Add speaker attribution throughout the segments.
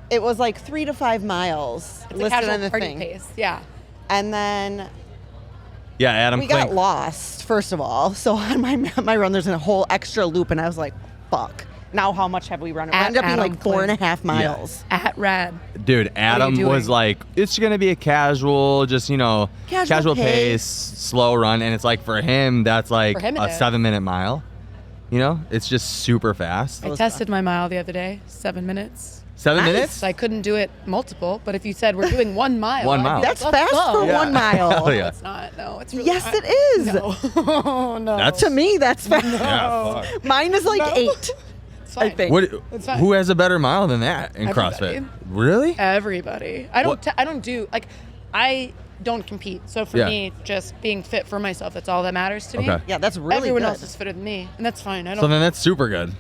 Speaker 1: it was like 3 to 5 miles
Speaker 2: It's a
Speaker 1: listed
Speaker 2: casual
Speaker 1: on the
Speaker 2: party
Speaker 1: thing.
Speaker 2: pace. Yeah.
Speaker 1: And then
Speaker 3: Yeah, Adam
Speaker 1: we got lost, first of all. So on my run, there's a whole extra loop, and I was like, fuck. Now how much have we run? It ended up being like 4.5 miles.
Speaker 2: At Rad.
Speaker 3: Dude, Adam was like, it's going to be a casual, just, casual pace, slow run. And it's like, for him, that's like
Speaker 2: For him,
Speaker 3: a
Speaker 2: it is.
Speaker 3: 7-minute mile. It's just super fast.
Speaker 2: I tested my mile the other day, 7 minutes.
Speaker 3: 7 minutes?
Speaker 2: So I couldn't do it multiple, but if you said we're doing 1 mile.
Speaker 3: One
Speaker 2: I'd be
Speaker 3: mile.
Speaker 2: like,
Speaker 1: That's
Speaker 2: let's
Speaker 1: fast
Speaker 2: go.
Speaker 1: for 1 mile.
Speaker 3: Hell yeah.
Speaker 2: No, it's not. No, it's really
Speaker 1: Yes,
Speaker 2: not.
Speaker 1: it is.
Speaker 2: No. No.
Speaker 3: That's
Speaker 1: To me, that's fast.
Speaker 3: Yeah, fuck.
Speaker 1: Mine is like
Speaker 2: No.
Speaker 1: 8.
Speaker 2: It's fine.
Speaker 1: I think.
Speaker 2: It's fine.
Speaker 3: Who has a better mile than that in
Speaker 2: Everybody.
Speaker 3: CrossFit? Really?
Speaker 2: Everybody. I don't compete. So for
Speaker 3: Yeah.
Speaker 2: me, just being fit for myself, that's all that matters to me.
Speaker 3: Okay.
Speaker 1: Yeah, that's really
Speaker 2: Everyone
Speaker 1: good.
Speaker 2: else is fitter than me, and that's fine. I
Speaker 3: So
Speaker 2: don't.
Speaker 3: then that's super good.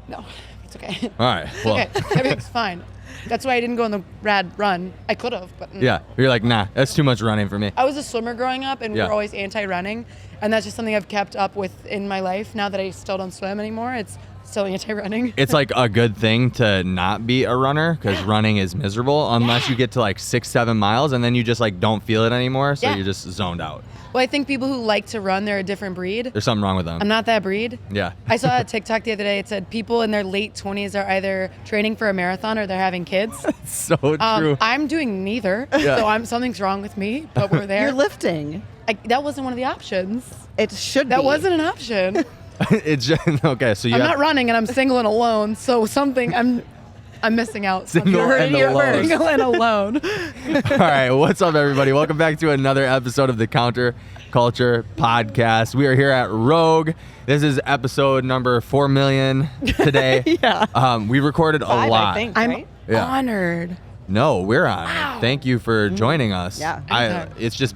Speaker 2: No, it's okay.
Speaker 3: All right. Well,
Speaker 2: Okay, everything's fine. That's why I didn't go on the Rad run. I could have, but
Speaker 3: yeah. You're like, nah, that's too much running for me.
Speaker 2: I was a swimmer growing up, and we
Speaker 3: Yeah.
Speaker 2: were always anti-running, and that's just something I've kept up with in my life. Now that I still don't swim anymore, it's still anti-running.
Speaker 3: It's like a good thing to not be a runner because running is miserable unless you get to like 6-7 miles and then you just like don't feel it anymore. So
Speaker 2: Yeah.
Speaker 3: you're just zoned out.
Speaker 2: Well, I think people who like to run, they're a different breed.
Speaker 3: There's something wrong with them.
Speaker 2: I'm not that breed.
Speaker 3: Yeah.
Speaker 2: I saw a TikTok the other day. It said people in their late 20s are either training for a marathon or they're having kids.
Speaker 3: So true.
Speaker 2: I'm doing neither,
Speaker 3: Yeah.
Speaker 2: so something's wrong with me. But we're there.
Speaker 1: You're lifting.
Speaker 2: That wasn't one of the options.
Speaker 1: It should be.
Speaker 2: That wasn't an option.
Speaker 3: It's just, okay. So you
Speaker 2: I'm
Speaker 3: have
Speaker 2: not running, and I'm single and alone. So I'm missing out.
Speaker 3: Single
Speaker 1: heard it
Speaker 3: and
Speaker 1: here
Speaker 3: alone.
Speaker 1: first.
Speaker 2: Single and alone.
Speaker 3: All right, what's up, everybody? Welcome back to another episode of the Counter Culture Podcast. We are here at Rogue. This is episode number 4 million today.
Speaker 1: Yeah.
Speaker 3: We recorded a
Speaker 1: 5,
Speaker 3: lot.
Speaker 1: I think,
Speaker 2: I'm
Speaker 1: right?
Speaker 3: Yeah.
Speaker 2: honored.
Speaker 3: No, we're on.
Speaker 2: Wow.
Speaker 3: Thank you for joining us.
Speaker 1: Yeah.
Speaker 3: It's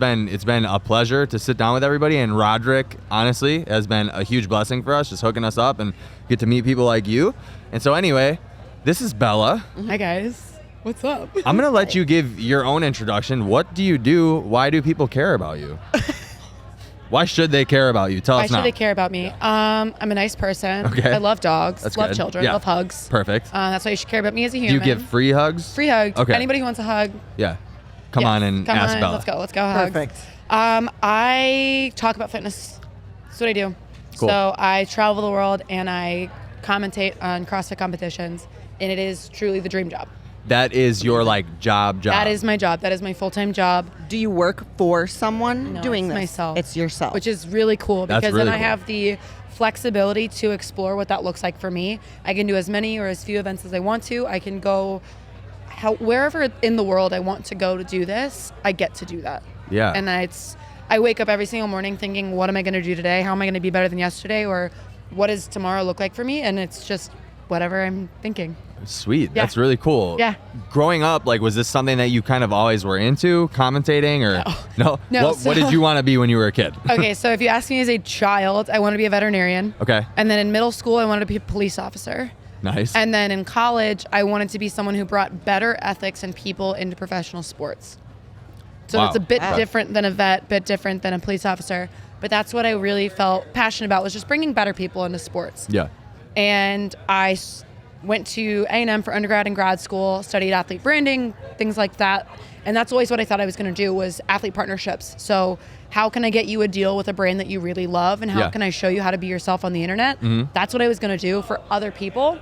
Speaker 3: been a pleasure to sit down with everybody, and Roderick, honestly, has been a huge blessing for us, just hooking us up and get to meet people like you. And so anyway, this is Bella.
Speaker 2: Hi guys. What's up?
Speaker 3: I'm gonna let you give your own introduction. What do you do? Why do people care about you? Why should they care about you? Tell
Speaker 2: Why
Speaker 3: us now.
Speaker 2: should they care about me? I'm a nice person.
Speaker 3: Okay.
Speaker 2: I love dogs.
Speaker 3: That's
Speaker 2: love
Speaker 3: good.
Speaker 2: children.
Speaker 3: Yeah.
Speaker 2: Love hugs.
Speaker 3: Perfect.
Speaker 2: That's why you should care about me as a
Speaker 3: Do
Speaker 2: human.
Speaker 3: you give free hugs?
Speaker 2: Free hugs?
Speaker 3: Okay.
Speaker 2: Anybody who wants a hug.
Speaker 3: Yeah. Come
Speaker 2: yes.
Speaker 3: on and
Speaker 2: Come
Speaker 3: ask
Speaker 2: on,
Speaker 3: Bella.
Speaker 2: Let's go hugs.
Speaker 1: Perfect.
Speaker 2: I talk about fitness. That's what I do.
Speaker 3: Cool.
Speaker 2: So I travel the world and I commentate on CrossFit competitions, and it is truly the dream job.
Speaker 3: That is your job.
Speaker 2: That is my job. That is my full-time job.
Speaker 1: Do you work for someone
Speaker 2: No,
Speaker 1: doing
Speaker 2: it's
Speaker 1: this?
Speaker 2: myself.
Speaker 1: It's yourself.
Speaker 2: Which is really cool
Speaker 3: That's
Speaker 2: because
Speaker 3: really
Speaker 2: then I
Speaker 3: cool.
Speaker 2: have the flexibility to explore what that looks like for me. I can do as many or as few events as I want to. I can go wherever in the world I want to go to do this. I get to do that.
Speaker 3: Yeah.
Speaker 2: And I wake up every single morning thinking, what am I going to do today? How am I going to be better than yesterday? Or what does tomorrow look like for me? And it's just whatever I'm thinking.
Speaker 3: Sweet.
Speaker 2: Yeah.
Speaker 3: That's really cool.
Speaker 2: Yeah.
Speaker 3: Growing up, was this something that you kind of always were into, commentating, or no?
Speaker 2: No,
Speaker 3: What did you want to be when you were a kid?
Speaker 2: Okay, so if you ask me as a child, I wanted to be a veterinarian.
Speaker 3: Okay.
Speaker 2: And then in middle school, I wanted to be a police officer.
Speaker 3: Nice.
Speaker 2: And then in college, I wanted to be someone who brought better ethics and people into professional sports. So
Speaker 3: Wow.
Speaker 2: it's a bit
Speaker 1: Wow.
Speaker 2: different than a vet, bit different than a police officer. But that's what I really felt passionate about, was just bringing better people into sports.
Speaker 3: Yeah.
Speaker 2: And I went to A&M for undergrad and grad school, studied athlete branding, things like that. And that's always what I thought I was going to do, was athlete partnerships. So how can I get you a deal with a brand that you really love? And how
Speaker 3: Yeah.
Speaker 2: can I show you how to be yourself on the internet? That's what I was going to do for other people.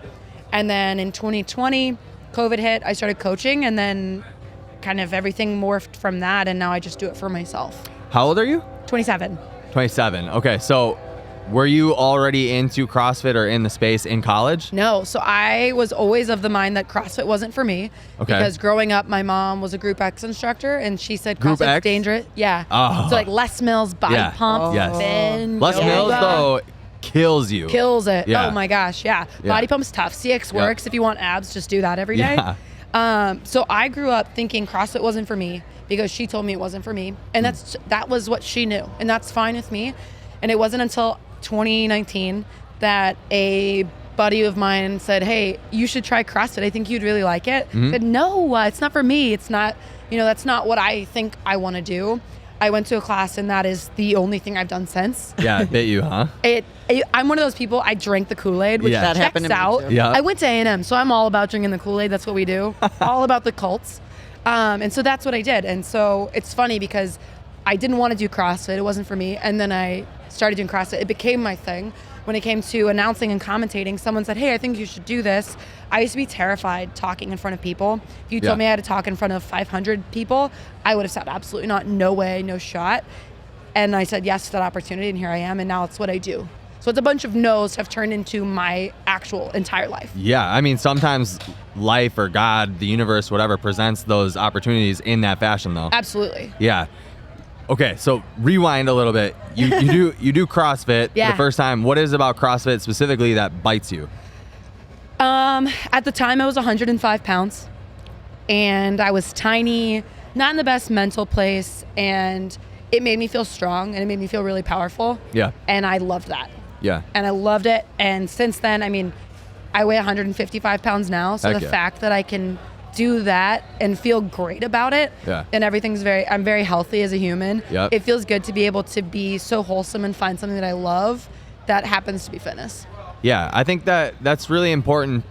Speaker 2: And then in 2020, COVID hit, I started coaching, and then kind of everything morphed from that. And now I just do it for myself.
Speaker 3: How old are you?
Speaker 2: 27.
Speaker 3: 27. Okay. So were you already into CrossFit or in the space in college?
Speaker 2: No, so I was always of the mind that CrossFit wasn't for me.
Speaker 3: Okay.
Speaker 2: Because growing up, my mom was a Group X instructor, and she said
Speaker 3: Group
Speaker 2: CrossFit's
Speaker 3: X?
Speaker 2: dangerous. Yeah.
Speaker 3: Oh.
Speaker 2: So Les Mills, body
Speaker 3: Yeah.
Speaker 2: pump,
Speaker 3: Yes.
Speaker 2: spin,
Speaker 3: Les
Speaker 2: yoga.
Speaker 3: Mills, though, kills you.
Speaker 2: Kills it.
Speaker 3: Yeah.
Speaker 2: Oh my gosh, yeah.
Speaker 3: Yeah.
Speaker 2: Body pump's tough. CX
Speaker 3: Yeah.
Speaker 2: works. If you want abs, just do that every day.
Speaker 3: Yeah.
Speaker 2: So I grew up thinking CrossFit wasn't for me because she told me it wasn't for me. And that was what she knew. And that's fine with me. And it wasn't until 2019 that a buddy of mine said, hey, you should try CrossFit. I think you'd really like it. I said, no, it's not for me. It's not, that's not what I think I want to do. I went to a class, and that is the only thing I've done since.
Speaker 3: Yeah, it bit you, huh?
Speaker 2: I'm one of those people, I drank the Kool-Aid, which
Speaker 3: Yeah.
Speaker 1: That happened
Speaker 2: checks
Speaker 1: to me
Speaker 2: out.
Speaker 1: too.
Speaker 3: Yeah.
Speaker 2: I went to A&M, so I'm all about drinking the Kool-Aid. That's what we do. All about the cults. And so that's what I did. And so it's funny because I didn't want to do CrossFit. It wasn't for me. And then I started doing CrossFit. It became my thing. When it came to announcing and commentating, someone said, hey, I think you should do this. I used to be terrified talking in front of people. If you told me I had to talk in front of 500 people, I would have said absolutely not, no way, no shot. And I said yes to that opportunity, and here I am, and now it's what I do. So it's a bunch of no's have turned into my actual entire life.
Speaker 3: Yeah, I mean, sometimes life or God, the universe, whatever, presents those opportunities in that fashion, though.
Speaker 2: Absolutely.
Speaker 3: Yeah. Okay, so rewind a little bit. You do CrossFit for
Speaker 2: Yeah.
Speaker 3: the first time. What is it about CrossFit specifically that bites you?
Speaker 2: At the time, I was 105 pounds, and I was tiny, not in the best mental place, and it made me feel strong, and it made me feel really powerful.
Speaker 3: Yeah.
Speaker 2: And I loved that.
Speaker 3: Yeah.
Speaker 2: And I loved it. And since then, I mean, I weigh 155 pounds now. So
Speaker 3: Heck
Speaker 2: the
Speaker 3: yeah.
Speaker 2: fact that I can do that and feel great about it,
Speaker 3: Yeah.
Speaker 2: and I'm very healthy as a human.
Speaker 3: Yep.
Speaker 2: It feels good to be able to be so wholesome and find something that I love that happens to be fitness.
Speaker 3: Yeah, I think that's really important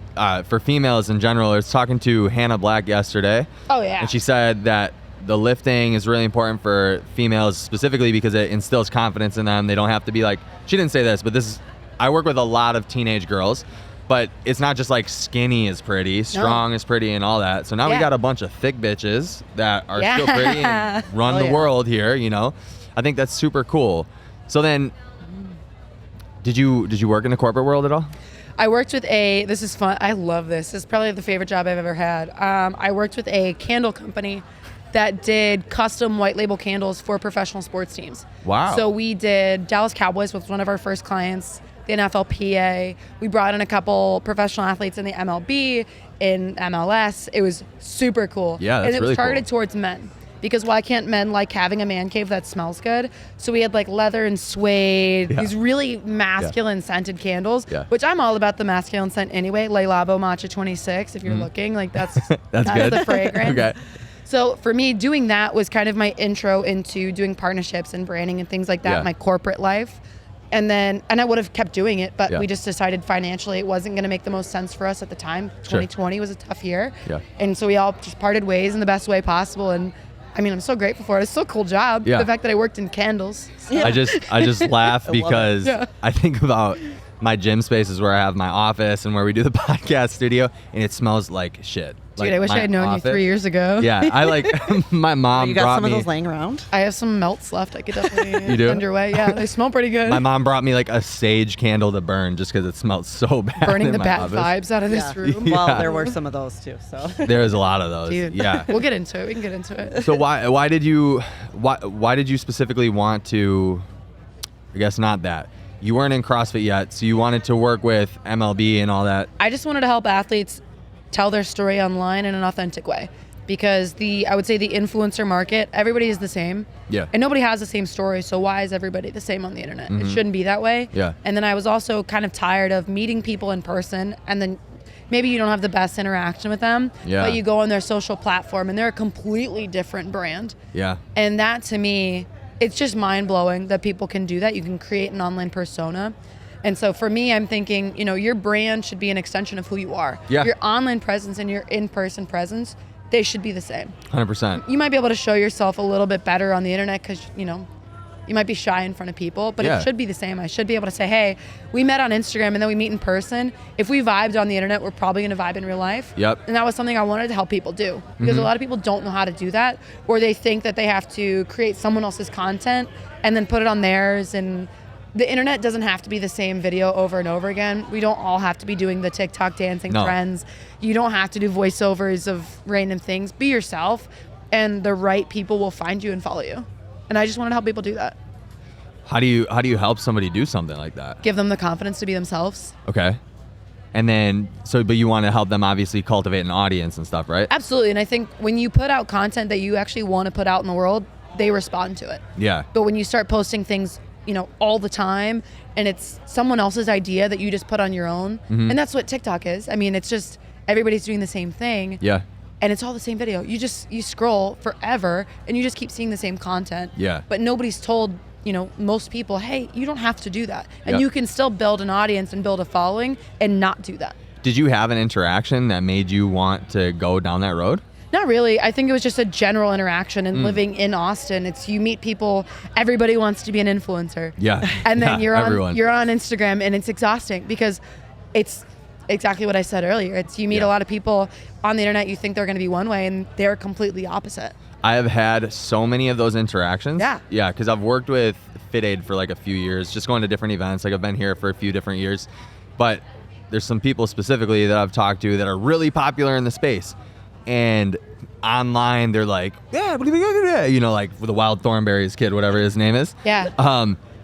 Speaker 3: for females in general. I was talking to Hannah Black yesterday.
Speaker 2: Oh, yeah.
Speaker 3: And she said that the lifting is really important for females specifically because it instills confidence in them. They don't have to be like, she didn't say this, but I work with a lot of teenage girls, but it's not just like skinny is pretty, strong is pretty and all that. So now we
Speaker 2: Yeah.
Speaker 3: got a bunch of thick bitches that are
Speaker 2: Yeah.
Speaker 3: still pretty and run
Speaker 1: Oh,
Speaker 3: the
Speaker 1: yeah.
Speaker 3: world here, you know? I think that's super cool. So then, did you work in the corporate world at all?
Speaker 2: I worked with this is fun. I love this. This is probably the favorite job I've ever had. I worked with a candle company that did custom white label candles for professional sports teams.
Speaker 3: Wow.
Speaker 2: So we did Dallas Cowboys was one of our first clients, the NFLPA. We brought in a couple professional athletes in the MLB, in MLS. It was super cool.
Speaker 3: Yeah, that's
Speaker 2: and it was
Speaker 3: really
Speaker 2: targeted
Speaker 3: cool.
Speaker 2: towards men. Because why can't men like having a man cave that smells good? So we had like leather and suede,
Speaker 3: Yeah.
Speaker 2: these really masculine scented candles,
Speaker 3: Yeah.
Speaker 2: which I'm all about the masculine scent anyway. Le Labo Matcha 26, if you're looking, like that's
Speaker 3: That's good.
Speaker 2: the fragrance.
Speaker 3: Okay.
Speaker 2: So for me, doing that was kind of my intro into doing partnerships and branding and things like that,
Speaker 3: Yeah.
Speaker 2: my corporate life. And I would have kept doing it, but
Speaker 3: Yeah.
Speaker 2: we just decided financially it wasn't going to make the most sense for us at the time. 2020 was a tough year.
Speaker 3: Yeah.
Speaker 2: And so we all just parted ways in the best way possible. And I mean, I'm so grateful for it. It's still a cool job.
Speaker 3: Yeah.
Speaker 2: The fact that I worked in candles.
Speaker 3: I just laugh
Speaker 1: it.
Speaker 3: because
Speaker 2: Yeah.
Speaker 3: I think about my gym spaces where I have my office and where we do the podcast studio, and it smells like shit.
Speaker 2: Dude, I wish I had known you 3 years ago.
Speaker 3: Yeah, I like my mom
Speaker 1: You got
Speaker 3: brought
Speaker 1: some of
Speaker 3: me.
Speaker 1: those laying around?
Speaker 2: I have some melts left. I could definitely
Speaker 3: You do?
Speaker 2: send your way. Yeah, they smell pretty good.
Speaker 3: My mom brought me like a sage candle to burn just because it smelled so bad.
Speaker 2: Burning
Speaker 3: in
Speaker 2: the
Speaker 3: my
Speaker 2: bad
Speaker 3: office.
Speaker 2: vibes out of this
Speaker 1: Yeah.
Speaker 2: room.
Speaker 1: Well,
Speaker 3: Yeah.
Speaker 1: there were some of those too. So
Speaker 3: There's a lot of those.
Speaker 2: Dude,
Speaker 3: Yeah.
Speaker 2: we'll get into it. We can get into it.
Speaker 3: So why did you specifically want to? I guess not that. You weren't in CrossFit yet, so you wanted to work with MLB and all that.
Speaker 2: I just wanted to help athletes tell their story online in an authentic way, because I would say the influencer market, everybody is the same.
Speaker 3: Yeah.
Speaker 2: And nobody has the same story, so why is everybody the same on the internet? It shouldn't be that way.
Speaker 3: Yeah.
Speaker 2: And then I was also kind of tired of meeting people in person, and then maybe you don't have the best interaction with them,
Speaker 3: Yeah.
Speaker 2: but you go on their social platform and they're a completely different brand.
Speaker 3: Yeah.
Speaker 2: And that to me, it's just mind-blowing that people can do that. You can create an online persona. And so for me, I'm thinking, your brand should be an extension of who you are.
Speaker 3: Yeah.
Speaker 2: Your online presence and your in-person presence, they should be the same.
Speaker 3: 100%.
Speaker 2: You might be able to show yourself a little bit better on the internet because, you might be shy in front of people, but
Speaker 3: Yeah.
Speaker 2: it should be the same. I should be able to say, hey, we met on Instagram and then we meet in person. If we vibed on the internet, we're probably going to vibe in real life.
Speaker 3: Yep.
Speaker 2: And that was something I wanted to help people do, because a lot of people don't know how to do that, or they think that they have to create someone else's content and then put it on theirs. And the internet doesn't have to be the same video over and over again. We don't all have to be doing the TikTok dancing
Speaker 3: No.
Speaker 2: trends. You don't have to do voiceovers of random things. Be yourself, and the right people will find you and follow you. And I just want to help people do that.
Speaker 3: How do you help somebody do something like that?
Speaker 2: Give them the confidence to be themselves.
Speaker 3: Okay. And then but you want to help them obviously cultivate an audience and stuff, right?
Speaker 2: Absolutely. And I think when you put out content that you actually want to put out in the world, they respond to it.
Speaker 3: Yeah.
Speaker 2: But when you start posting things, all the time, and it's someone else's idea that you just put on your own, and that's what TikTok is. I mean, it's just everybody's doing the same thing.
Speaker 3: Yeah.
Speaker 2: and it's all the same video. You scroll forever and you just keep seeing the same content.
Speaker 3: Yeah.
Speaker 2: But nobody's told, most people, hey, you don't have to do that. And
Speaker 3: Yep.
Speaker 2: you can still build an audience and build a following and not do that.
Speaker 3: Did you have an interaction that made you want to go down that road?
Speaker 2: Not really. I think it was just a general interaction, and living in Austin, you meet people, everybody wants to be an influencer.
Speaker 3: Yeah.
Speaker 2: And then
Speaker 3: Yeah, everyone.
Speaker 2: you're on Instagram, and it's exhausting because it's exactly what I said earlier. You meet a lot of people on the internet, you think they're going to be one way, and they're completely opposite.
Speaker 3: I have had so many of those interactions.
Speaker 2: Yeah.
Speaker 3: Yeah, because I've worked with FitAid for like a few years, just going to different events. Like I've been here for a few different years. But there's some people specifically that I've talked to that are really popular in the space. And online, they're like, yeah, like with the Wild Thornberries kid, whatever his name is.
Speaker 2: Yeah.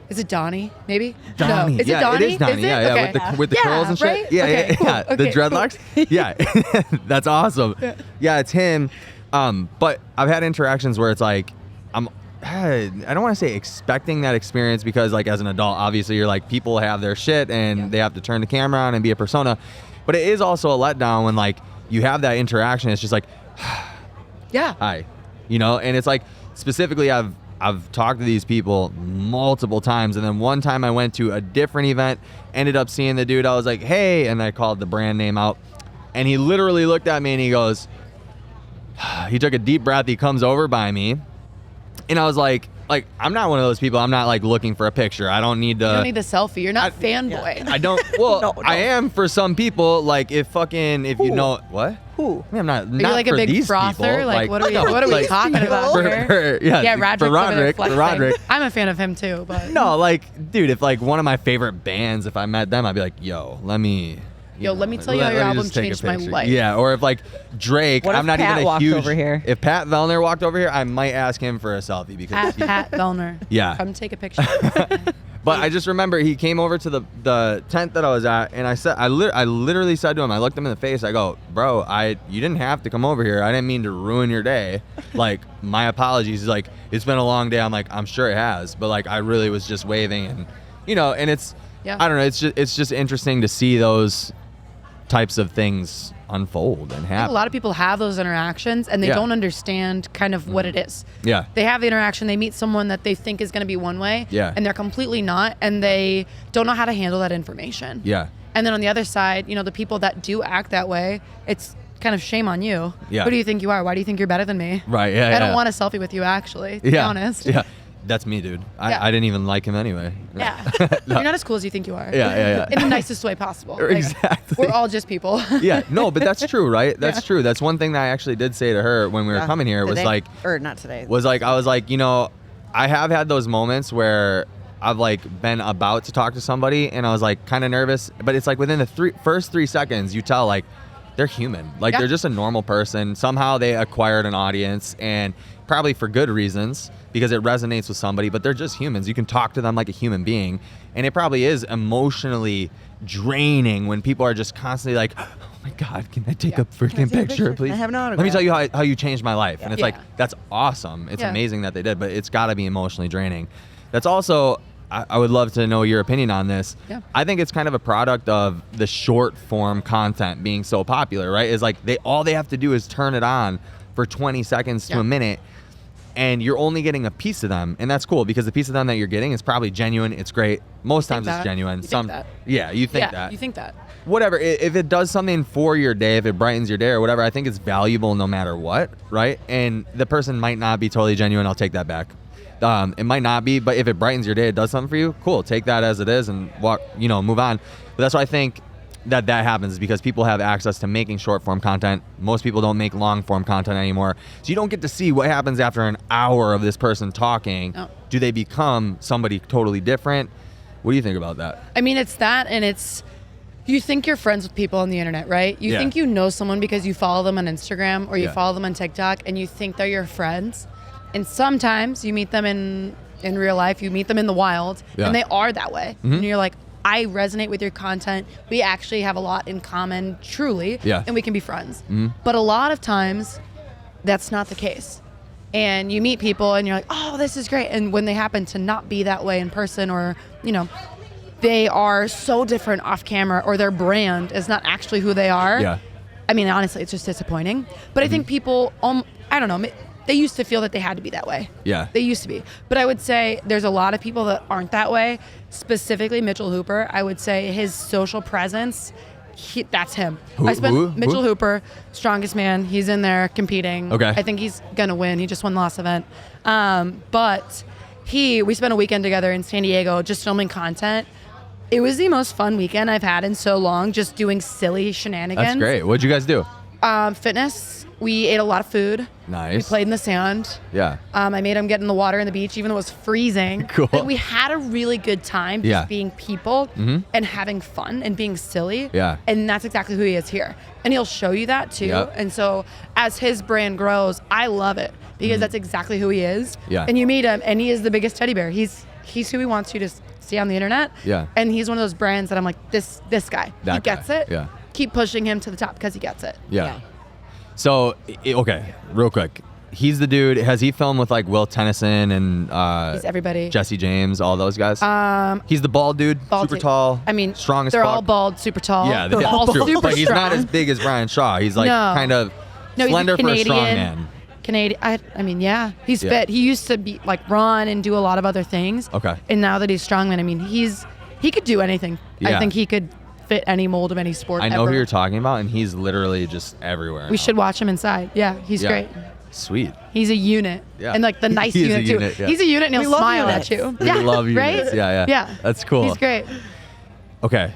Speaker 2: Is it Donnie, maybe?
Speaker 3: Donnie.
Speaker 2: No. Is
Speaker 3: yeah,
Speaker 2: it Donnie?
Speaker 3: It is Donnie.
Speaker 2: Is it?
Speaker 3: Yeah,
Speaker 2: Okay.
Speaker 3: with the curls and shit.
Speaker 2: Right?
Speaker 3: Yeah,
Speaker 2: Okay,
Speaker 3: yeah,
Speaker 2: cool.
Speaker 3: yeah.
Speaker 2: Okay,
Speaker 3: The dreadlocks.
Speaker 2: cool.
Speaker 3: Yeah, that's awesome. Yeah, it's him. But I've had interactions where it's like, I don't want to say expecting that experience because like as an adult, obviously you're like, people have their shit and they have to turn the camera on and be a persona. But it is also a letdown when like you have that interaction. It's just like,
Speaker 2: Yeah.
Speaker 3: hi, and it's like specifically I've talked to these people multiple times, and then one time I went to a different event, ended up seeing the dude. I was like, hey, and I called the brand name out, and he literally looked at me and he goes, he took a deep breath, he comes over by me, and I was like I'm not one of those people. I'm not like looking for a picture. I don't need to.
Speaker 2: You don't need the selfie. You're not fanboy.
Speaker 3: I don't. Well,
Speaker 1: No.
Speaker 3: I am for some people. Like if you know what.
Speaker 1: Who?
Speaker 3: I mean, I'm not.
Speaker 2: Are you
Speaker 3: not
Speaker 2: like a
Speaker 3: for
Speaker 2: big
Speaker 3: these
Speaker 2: frother?
Speaker 3: people.
Speaker 2: Like what are we
Speaker 3: no,
Speaker 2: what are we
Speaker 3: like,
Speaker 2: talking about here?
Speaker 3: Yeah,
Speaker 2: Roderick's
Speaker 3: for
Speaker 2: over there flexing.
Speaker 3: Roderick.
Speaker 2: I'm a fan of him too, but
Speaker 3: No, like, dude, if like one of my favorite bands, if I met them, I'd be like, yo, let me
Speaker 2: let me tell you how your
Speaker 3: let me
Speaker 2: album
Speaker 3: just take a
Speaker 2: changed my
Speaker 3: picture.
Speaker 2: life.
Speaker 3: Yeah, or if like Drake,
Speaker 1: What if
Speaker 3: I'm not
Speaker 1: Pat
Speaker 3: even a
Speaker 1: walked
Speaker 3: huge.
Speaker 1: over here?
Speaker 3: If Pat Vellner walked over here, I might ask him for a selfie because.
Speaker 2: Pat Vellner.
Speaker 3: Yeah.
Speaker 2: Come take a picture.
Speaker 3: But I just remember he came over to the tent that I was at, and I literally said to him, I looked him in the face, I go, bro, you didn't have to come over here. I didn't mean to ruin your day. Like, my apologies. He's like, it's been a long day. I'm like, I'm sure it has, but like, I really was just waving, and and it's, I don't know, it's just interesting to see those types of things unfold and
Speaker 2: I think
Speaker 3: happen.
Speaker 2: a lot of people have those interactions and they don't understand kind of what it is.
Speaker 3: Yeah.
Speaker 2: They have the interaction, they meet someone that they think is going to be one way,
Speaker 3: Yeah.
Speaker 2: and they're completely not, and they don't know how to handle that information.
Speaker 3: Yeah.
Speaker 2: And then on the other side, the people that do act that way, it's kind of shame on you.
Speaker 3: Yeah.
Speaker 2: Who do you think you are? Why do you think you're better than me?
Speaker 3: Right. Yeah.
Speaker 2: I don't want a selfie with you, actually, to be honest.
Speaker 3: Yeah. That's me, dude.
Speaker 2: Yeah.
Speaker 3: I didn't even like him anyway.
Speaker 2: Yeah. You're not as cool as you think you are.
Speaker 3: Yeah.
Speaker 2: In the nicest way possible. Like,
Speaker 3: Exactly.
Speaker 2: we're all just people.
Speaker 3: Yeah, no, but that's true, right? That's true. That's one thing that I actually did say to her when we were coming here. Was
Speaker 1: Today?
Speaker 3: like,
Speaker 1: or not today.
Speaker 3: I was like, I have had those moments where I've like been about to talk to somebody and I was like kind of nervous, but it's like within the first 3 seconds, you tell like they're human, like they're just a normal person. Somehow they acquired an audience, and probably for good reasons because it resonates with somebody, but they're just humans. You can talk to them like a human being, and it probably is emotionally draining when people are just constantly like, oh my God, can I take a freaking picture, please?
Speaker 1: I have an autograph.
Speaker 3: Let me tell you how you changed my life. And it's like,
Speaker 2: Yeah.
Speaker 3: that's awesome. It's
Speaker 2: Yeah.
Speaker 3: amazing that they did, but it's got to be emotionally draining. That's also, I would love to know your opinion on this.
Speaker 2: Yeah.
Speaker 3: I think it's kind of a product of the short form content being so popular, right? Is like all they have to do is turn it on for 20 seconds to a minute, and you're only getting a piece of them, and that's cool because the piece of them that you're getting is probably genuine. It's great. Most times it's genuine.
Speaker 2: You think that?
Speaker 3: Yeah, you think
Speaker 2: Yeah,
Speaker 3: that.
Speaker 2: you think that.
Speaker 3: Whatever. If it does something for your day, if it brightens your day or whatever, I think it's valuable no matter what, right? And the person might not be totally genuine. I'll take that back. It might not be, but if it brightens your day, it does something for you, cool. Take that as it is and move on. But that's why I think that happens, is because people have access to making short form content. Most people don't make long form content anymore. So you don't get to see what happens after an hour of this person talking.
Speaker 2: Oh.
Speaker 3: Do they become somebody totally different? What do you think about that?
Speaker 2: I mean, it's that, and it's, you think you're friends with people on the internet, right? You think you know someone because you follow them on Instagram or you follow them on TikTok, and you think they're your friends. And sometimes you meet them in real life, you meet them in the wild, and they are that way. And you're like, I resonate with your content. We actually have a lot in common, truly, and we can be friends. But a lot of times, that's not the case. And you meet people and you're like, oh, this is great. And when they happen to not be that way in person, or, they are so different off camera, or their brand is not actually who they are, I mean, honestly, it's just disappointing. But I think people, I don't know, they used to feel that they had to be that way.
Speaker 3: Yeah.
Speaker 2: They used to be. But I would say there's a lot of people that aren't that way, specifically Mitchell Hooper. I would say his social presence, that's him. Mitchell Hooper, strongest man. He's in there competing.
Speaker 3: Okay.
Speaker 2: I think he's going to win. He just won the last event. But we spent a weekend together in San Diego just filming content. It was the most fun weekend I've had in so long, just doing silly shenanigans.
Speaker 3: That's great. What'd you guys do?
Speaker 2: Fitness. We ate a lot of food.
Speaker 3: Nice.
Speaker 2: We played in the sand.
Speaker 3: Yeah.
Speaker 2: I made him get in the water in the beach, even though it was freezing.
Speaker 3: Cool.
Speaker 2: But we had a really good time just being people and having fun and being silly.
Speaker 3: Yeah.
Speaker 2: And that's exactly who he is here. And he'll show you that too.
Speaker 3: Yep.
Speaker 2: And so as his brand grows, I love it because that's exactly who he is.
Speaker 3: Yeah.
Speaker 2: And you meet him and he is the biggest teddy bear. He's who he wants you to see on the internet.
Speaker 3: Yeah.
Speaker 2: And he's one of those brands that I'm like, this guy. He gets it.
Speaker 3: Yeah.
Speaker 2: Keep pushing him to the top because he gets it.
Speaker 3: Yeah. So, okay, real quick. He's the dude. Has he filmed with like Will Tennyson and
Speaker 2: He's everybody.
Speaker 3: Jesse James, all those guys? He's the bald dude, super tall.
Speaker 2: I mean,
Speaker 3: strong as
Speaker 2: they're
Speaker 3: fuck.
Speaker 2: all bald, super tall.
Speaker 3: Yeah,
Speaker 2: they're all
Speaker 3: true.
Speaker 2: super
Speaker 3: But he's
Speaker 2: strong.
Speaker 3: not as big as Brian Shaw. He's like kind of slender for a strong man.
Speaker 2: Canadian. I mean, yeah, he's
Speaker 3: Yeah.
Speaker 2: fit. He used to be like run and do a lot of other things.
Speaker 3: Okay.
Speaker 2: And now that he's strongman, I mean, he could do anything.
Speaker 3: Yeah.
Speaker 2: I think he could fit any mold of any sport.
Speaker 3: I know
Speaker 2: ever.
Speaker 3: who you're talking about, and he's literally just everywhere.
Speaker 2: We should watch him inside. Yeah, he's great.
Speaker 3: Sweet.
Speaker 2: He's a unit.
Speaker 3: Yeah.
Speaker 2: And like the nice
Speaker 3: He is a
Speaker 2: unit too.
Speaker 3: unit, yeah.
Speaker 2: He's a unit and
Speaker 1: We
Speaker 2: he'll
Speaker 1: love
Speaker 2: smile
Speaker 1: units.
Speaker 2: at you.
Speaker 3: We
Speaker 2: Yeah.
Speaker 3: love
Speaker 2: right?
Speaker 3: units. Yeah.
Speaker 2: Yeah.
Speaker 3: That's cool.
Speaker 2: He's great.
Speaker 3: Okay.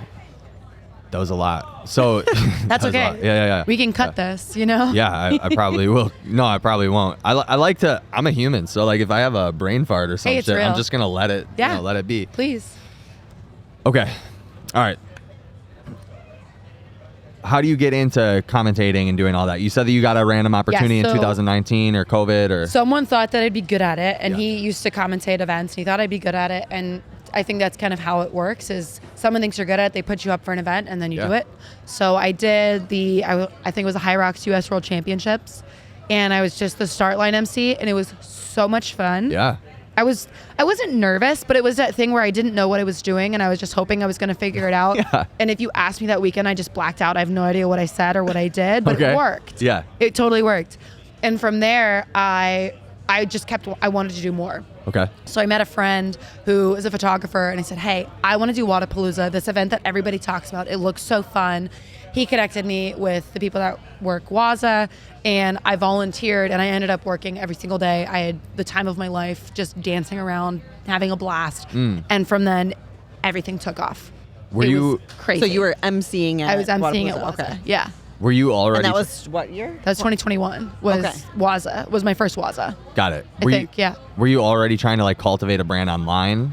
Speaker 3: That was a lot. So
Speaker 2: That's okay.
Speaker 3: Yeah.
Speaker 2: We can cut this, you know?
Speaker 3: Yeah, I probably will. No, I probably won't. I like to. I'm a human, so like if I have a brain fart or some
Speaker 2: it's
Speaker 3: shit, I'm
Speaker 2: real.
Speaker 3: just gonna let it.
Speaker 2: Yeah.
Speaker 3: Let it be.
Speaker 2: Please.
Speaker 3: Okay. All right. How do you get into commentating and doing all that? You said that you got a random opportunity
Speaker 2: so-
Speaker 3: in 2019 or COVID or.
Speaker 2: Someone thought that I'd be good at it, and
Speaker 3: Yeah.
Speaker 2: he used to commentate events, and he thought I'd be good at it. And I think that's kind of how it works: is someone thinks you're good at it, they put you up for an event, and then you do it. So I did I think it was the High Rocks U.S. World Championships, and I was just the start line MC, and it was so much fun.
Speaker 3: Yeah.
Speaker 2: I wasn't nervous, but it was that thing where I didn't know what I was doing, and I was just hoping I was going to figure it out.
Speaker 3: Yeah.
Speaker 2: And if you asked me that weekend, I just blacked out. I have no idea what I said or what I did, but
Speaker 3: Okay.
Speaker 2: it worked.
Speaker 3: Yeah.
Speaker 2: It totally worked. And from there, I wanted to do more.
Speaker 3: Okay.
Speaker 2: So I met a friend who is a photographer, and I said, hey, I want to do Wadapalooza, this event that everybody talks about. It looks so fun. He connected me with the people that work Waza, and I volunteered, and I ended up working every single day. I had the time of my life, just dancing around, having a blast. And from then, everything took off.
Speaker 3: Were
Speaker 2: It
Speaker 3: you-
Speaker 2: was crazy.
Speaker 1: So you were emceeing at
Speaker 2: I was emceeing at
Speaker 1: Wadapalooza.
Speaker 2: Waza.
Speaker 1: Okay.
Speaker 2: Yeah.
Speaker 3: Were you already?
Speaker 1: And that was what year?
Speaker 2: That was 2021. Was
Speaker 1: Okay.
Speaker 2: Waza. Was my first Waza.
Speaker 3: Got it.
Speaker 2: I think, yeah.
Speaker 3: Were you already trying to like cultivate a brand online?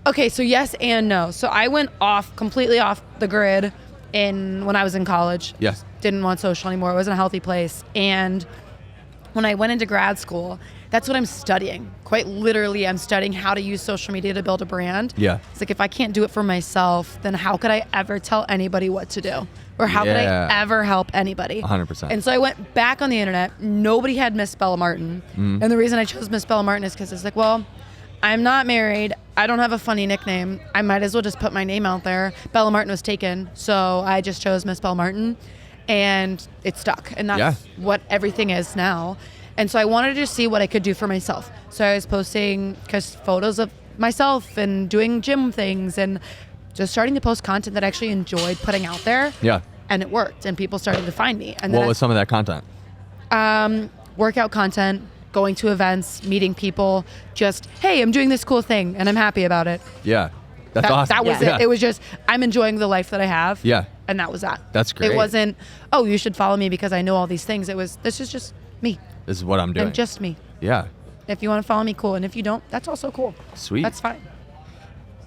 Speaker 2: Okay, so yes and no. So I went completely off the grid when I was in college.
Speaker 3: Yeah.
Speaker 2: Just didn't want social anymore. It wasn't a healthy place. And when I went into grad school, that's what I'm studying. Quite literally, I'm studying how to use social media to build a brand.
Speaker 3: Yeah.
Speaker 2: It's like, if I can't do it for myself, then how could I ever tell anybody what to do? Or how could
Speaker 3: Yeah.
Speaker 2: I ever help anybody?
Speaker 3: 100%.
Speaker 2: And so I went back on the internet. Nobody had Miss Bella Martin. And the reason I chose Miss Bella Martin is because it's like, well, I'm not married. I don't have a funny nickname. I might as well just put my name out there. Bella Martin was taken, so I just chose Miss Bella Martin, and it stuck. And that's what everything is now. And so I wanted to see what I could do for myself. So I was posting photos of myself and doing gym things and just starting to post content that I actually enjoyed putting out there.
Speaker 3: Yeah.
Speaker 2: And it worked, and people started to find me. And
Speaker 3: What
Speaker 2: then
Speaker 3: was some of that content?
Speaker 2: workout content, going to events, meeting people, just, hey, I'm doing this cool thing and I'm happy about it.
Speaker 3: Yeah. That's awesome.
Speaker 2: That was
Speaker 3: Yeah.
Speaker 2: it. It was just, I'm enjoying the life that I have.
Speaker 3: Yeah.
Speaker 2: And that was that.
Speaker 3: That's great.
Speaker 2: It wasn't, oh, you should follow me because I know all these things. It was, this is just me
Speaker 3: This is what I'm doing.
Speaker 2: and just me.
Speaker 3: Yeah.
Speaker 2: If you want to follow me, cool. And if you don't, that's also cool.
Speaker 3: Sweet.
Speaker 2: That's fine.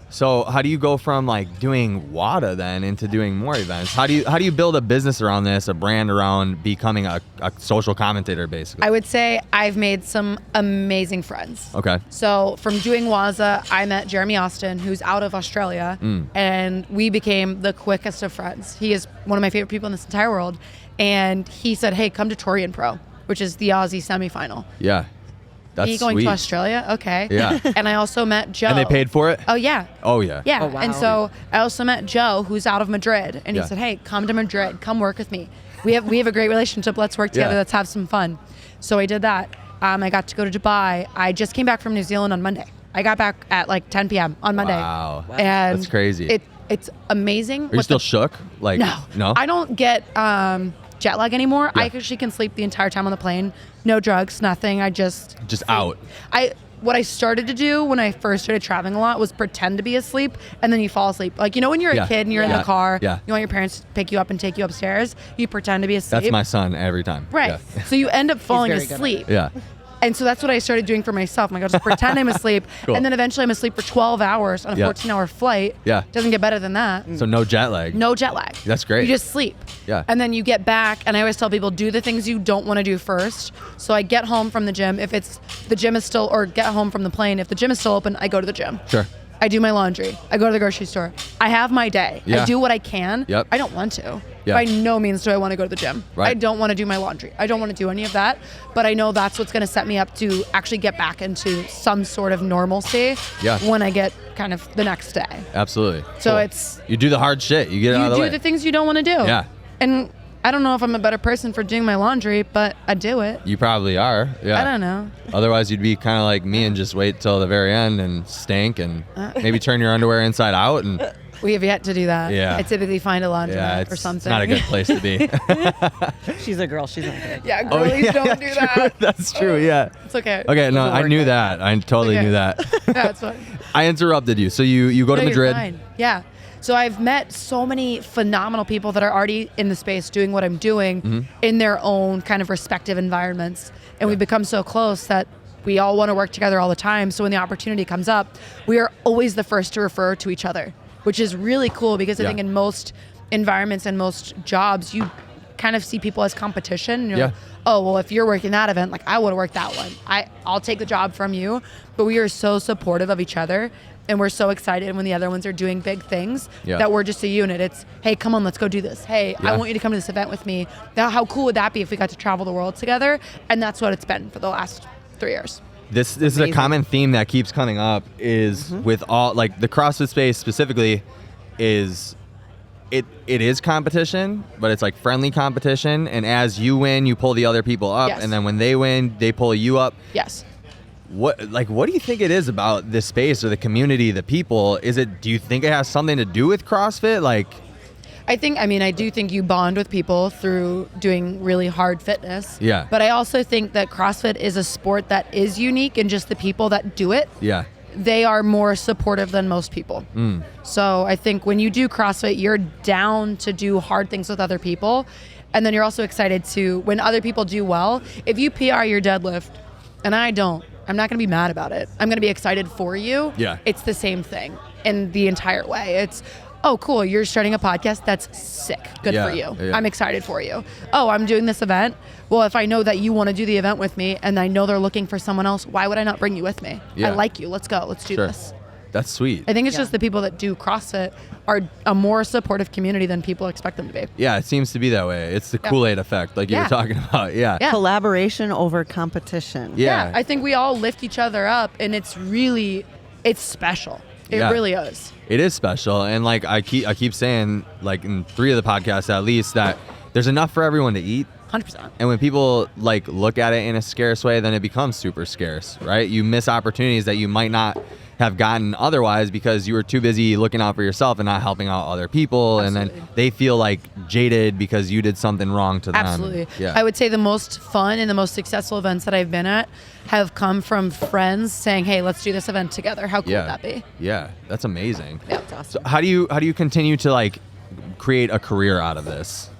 Speaker 3: So how do you go from like doing WADA then into doing more events? How do you build a business around this, a brand around becoming a social commentator basically?
Speaker 2: I would say I've made some amazing friends.
Speaker 3: Okay.
Speaker 2: So from doing Waza, I met Jeremy Austin, who's out of Australia, and we became the quickest of friends. He is one of my favorite people in this entire world. And he said, hey, come to Torian Pro, which is the Aussie semifinal.
Speaker 3: Yeah. That's
Speaker 2: Me going
Speaker 3: sweet.
Speaker 2: to Australia? Okay.
Speaker 3: Yeah.
Speaker 2: And I also met Joe.
Speaker 3: And they paid for it?
Speaker 2: Oh, yeah.
Speaker 3: Oh yeah.
Speaker 2: Yeah.
Speaker 1: Oh, wow.
Speaker 2: And so I also met Joe, who's out of Madrid. And he
Speaker 3: Yeah.
Speaker 2: said, hey, come to Madrid. Come work with me. we have a great relationship. Let's work together.
Speaker 3: Yeah.
Speaker 2: Let's have some fun. So I did that. I got to go to Dubai. I just came back from New Zealand on Monday. I got back at like 10 p.m. on Monday.
Speaker 3: Wow.
Speaker 2: And
Speaker 3: that's crazy.
Speaker 2: It's amazing.
Speaker 3: Are you still shook? Like, no?
Speaker 2: I don't get jet lag anymore.
Speaker 3: Yeah.
Speaker 2: I actually can sleep the entire time on the plane. No drugs, nothing. I just
Speaker 3: out.
Speaker 2: What I started to do when I first started traveling a lot was pretend to be asleep, and then you fall asleep. Like, when you're a kid and you're in the car, you want your parents to pick you up and take you upstairs, you pretend to be asleep.
Speaker 3: That's my son every time.
Speaker 2: Right.
Speaker 3: Yeah.
Speaker 2: So you end up falling asleep.
Speaker 3: Yeah.
Speaker 2: And so that's what I started doing for myself. I'm like, I'll just pretend I'm asleep.
Speaker 3: Cool.
Speaker 2: And then eventually I'm asleep for 12 hours on a 14-hour flight.
Speaker 3: Yeah.
Speaker 2: Doesn't get better than that.
Speaker 3: So no jet lag.
Speaker 2: No jet lag.
Speaker 3: That's great.
Speaker 2: You just sleep.
Speaker 3: Yeah.
Speaker 2: And then you get back, and I always tell people, do the things you don't want to do first. So I get home from the gym. If it's the gym is still, or get home from the plane. If the gym is still open, I go to the gym.
Speaker 3: Sure.
Speaker 2: I do my laundry. I go to the grocery store. I have my day.
Speaker 3: Yeah.
Speaker 2: I do what I can.
Speaker 3: Yep.
Speaker 2: I don't want to.
Speaker 3: Yeah.
Speaker 2: By no means do I want to go to the gym.
Speaker 3: Right.
Speaker 2: I don't want to do my laundry. I don't want to do any of that. But I know that's what's going to set me up to actually get back into some sort of normalcy when I get kind of the next day.
Speaker 3: Absolutely.
Speaker 2: So
Speaker 3: cool.
Speaker 2: it's...
Speaker 3: You do the hard shit. You get it out of the way.
Speaker 2: You do the things you don't want to do.
Speaker 3: Yeah.
Speaker 2: And I don't know if I'm a better person for doing my laundry, but I do it.
Speaker 3: You probably are. Yeah.
Speaker 2: I don't know.
Speaker 3: Otherwise, you'd be kind of like me and just wait till the very end and stink and maybe turn your underwear inside out. And
Speaker 2: we have yet to do that.
Speaker 3: Yeah.
Speaker 2: I typically find a laundromat or something.
Speaker 3: It's not a good place to be.
Speaker 1: She's a girl. She's not good.
Speaker 2: Yeah, girlies don't do that.
Speaker 3: That's true. Yeah.
Speaker 2: It's okay.
Speaker 3: Okay. No, I knew that. I totally knew that.
Speaker 2: Yeah, it's fine.
Speaker 3: I interrupted you. So you go to Madrid.
Speaker 2: You're fine. Yeah. So I've met so many phenomenal people that are already in the space doing what I'm doing in their own kind of respective environments. And we've become so close that we all want to work together all the time. So when the opportunity comes up, we are always the first to refer to each other, which is really cool because I think in most environments and most jobs, you kind of see people as competition. And you're like, oh, well, if you're working that event, like I want to work that one. I'll take the job from you. But we are so supportive of each other. And we're so excited when the other ones are doing big things that we're just a unit. It's, hey, come on, let's go do this. Hey, I want you to come to this event with me. Now, how cool would that be if we got to travel the world together? And that's what it's been for the last 3 years.
Speaker 3: This is a common theme that keeps coming up is with all, like the CrossFit space specifically is it is competition, but it's like friendly competition. And as you win, you pull the other people up.
Speaker 2: Yes.
Speaker 3: And then when they win, they pull you up.
Speaker 2: Yes.
Speaker 3: What do you think it is about this space or the community, the people? Do you think it has something to do with CrossFit?
Speaker 2: I do think you bond with people through doing really hard fitness.
Speaker 3: Yeah.
Speaker 2: But I also think that CrossFit is a sport that is unique and just the people that do it.
Speaker 3: Yeah.
Speaker 2: They are more supportive than most people. So I think when you do CrossFit, you're down to do hard things with other people. And then you're also excited to, when other people do well, if you PR your deadlift and I don't, I'm not going to be mad about it. I'm going to be excited for you.
Speaker 3: Yeah.
Speaker 2: It's the same thing in the entire way. It's, oh, cool, you're starting a podcast. That's sick. Good for you.
Speaker 3: Yeah.
Speaker 2: I'm excited for you. Oh, I'm doing this event. Well, if I know that you want to do the event with me and I know they're looking for someone else, why would I not bring you with me?
Speaker 3: Yeah.
Speaker 2: I like you. Let's go. Let's do this.
Speaker 3: That's sweet.
Speaker 2: I think it's just the people that do CrossFit are a more supportive community than people expect them to be.
Speaker 3: Yeah, it seems to be that way. It's the Kool-Aid effect, like you were talking about. Yeah.
Speaker 1: Collaboration over competition.
Speaker 3: Yeah.
Speaker 2: I think we all lift each other up, and it's special. It really is.
Speaker 3: It is special, and like I keep saying, like in 3 of the podcasts at least, that there's enough for everyone to eat.
Speaker 2: 100%.
Speaker 3: And when people like look at it in a scarce way, then it becomes super scarce, right? You miss opportunities that you might not have gotten otherwise because you were too busy looking out for yourself and not helping out other people.
Speaker 2: Absolutely.
Speaker 3: And then they feel like jaded because you did something wrong to them.
Speaker 2: Absolutely.
Speaker 3: Yeah.
Speaker 2: I would say the most fun and the most successful events that I've been at have come from friends saying, hey, let's do this event together. How cool would that be?
Speaker 3: Yeah, that's amazing.
Speaker 2: Yeah, it's awesome.
Speaker 3: So how do you continue to like create a career out of this?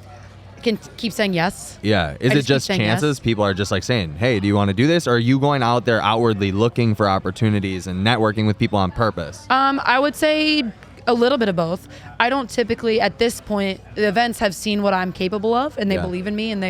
Speaker 2: Can keep saying yes.
Speaker 3: Yeah. Is
Speaker 2: I
Speaker 3: it just
Speaker 2: keep saying
Speaker 3: chances?
Speaker 2: yes.
Speaker 3: People are just like saying, hey, do you want to do this? Or are you going out there outwardly looking for opportunities and networking with people on purpose?
Speaker 2: I would say a little bit of both. I don't typically, at this point, the events have seen what I'm capable of and they believe in me and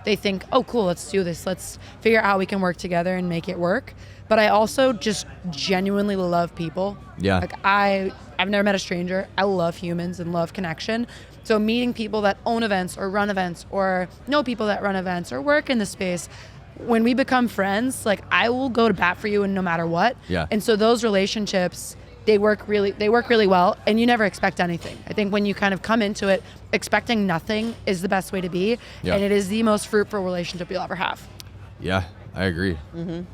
Speaker 2: they think, oh, cool, let's do this. Let's figure out how we can work together and make it work. But I also just genuinely love people.
Speaker 3: Yeah.
Speaker 2: Like I've never met a stranger. I love humans and love connection. So meeting people that own events or run events or know people that run events or work in the space, when we become friends, like I will go to bat for you and no matter what.
Speaker 3: Yeah.
Speaker 2: And so those relationships they work really well, and you never expect anything. I think when you kind of come into it expecting nothing is the best way to be, and it is the most fruitful relationship you'll ever have.
Speaker 3: Yeah, I agree. 100%.